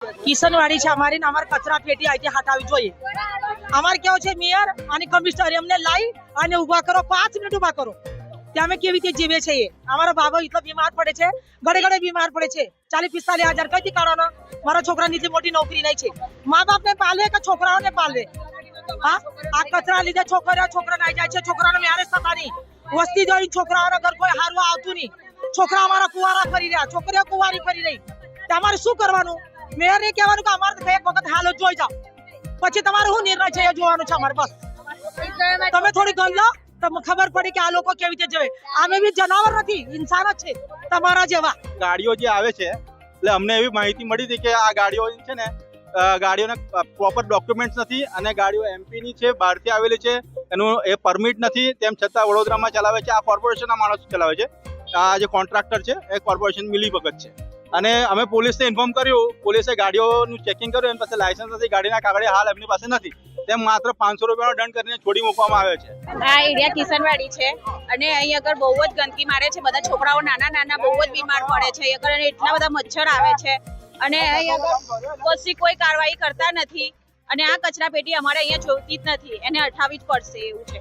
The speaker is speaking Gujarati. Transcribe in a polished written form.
કિશનવાડી છે અમારી ને અમારે કચરા પેટી અહીંથી હટાવવી જોઈએ। અમારે કેવું છે મેયર અને કમિશનર એમને લાવી અને ઉભા કરો, 5 મિનિટ ઉભા કરો। ત્યાં અમે કેવી રીતે જીવે છે? અમારો બાબો એટલો બીમાર પડે છે, ઘડે ઘડે બીમાર પડે છે। 40-45 હજાર કઈથી કાઢવાનો? મારા છોકરા નીચે મોટી નોકરી નહીં છે। મા બાપ ને પાલે કે છોકરાઓને પાલે? હા, આ કચરા લીધે છોકરા નાઈ જાય છે, છોકરાને મેરેજ થતા નહીં, વસ્તી જોઈ છોકરાઓના ઘર કોઈ હારવા આવતું નહીં, છોકરા અમારા કુવારા ફરી રહ્યા, છોકરીઓ કુવારી ફરી રહી। તમારે શું કરવાનું? મેયર ને કહેવાનું કે અમારે એક વખત હાલ જોઈ જાઓ, પછી તમારે શું નિર્ણય છે એ જોવાનું છે અમારે। બસ તમે થોડી ગણ લો, તમને ખબર પડી કે આ લોકો કેવી રીતે જીવે। અમે બી જનાવર નથી, ઇન્સાન જ છે તમારા જેવા। ગાડીઓ જે આવે છે એટલે અમને એવી માહિતી મળી હતી કે આ ગાડીઓ છે ને ગાડીઓના પ્રોપર ડોક્યુમેન્ટ્સ નથી અને ગાડીઓ એમપી ની છે, બહારથી આવેલી છે, એનું એ પરમિટ નથી, તેમ છતાં વડોદરામાં ચલાવે છે। આ કોર્પોરેશનના માણસો ચલાવે છે। આ જે કોન્ટ્રાક્ટર છે એ કોર્પોરેશન મિલીભગત છે અને અમે પોલીસને ઇન્ફોર્મ કર્યું, પોલીસે ગાડીઓનું ચેકિંગ કર્યું, એની પાસે લાયસન્સ નથી, ગાડીના કાગળિયા હાલ એમની પાસે નથી, તેમ માત્ર 500 રૂપિયાનો દંડ કરીને છોડી મૂકવામાં આવે છે। આ એરિયા કિશનવાડી છે અને અહીં આગળ બહુ જ ગંદકી મારે છે, બધા છોકરાઓ નાના બહુ જ બીમાર પડે છે, અહીં આગળ એટલા બધા મચ્છર આવે છે અને અહીં આગળ કશી કોઈ કાર્યવાહી કરતા નથી અને આ કચરા પેટી અમારે અહીંયા જોઈતી જ નથી, એને હટાવવી જ પડશે એવું છે।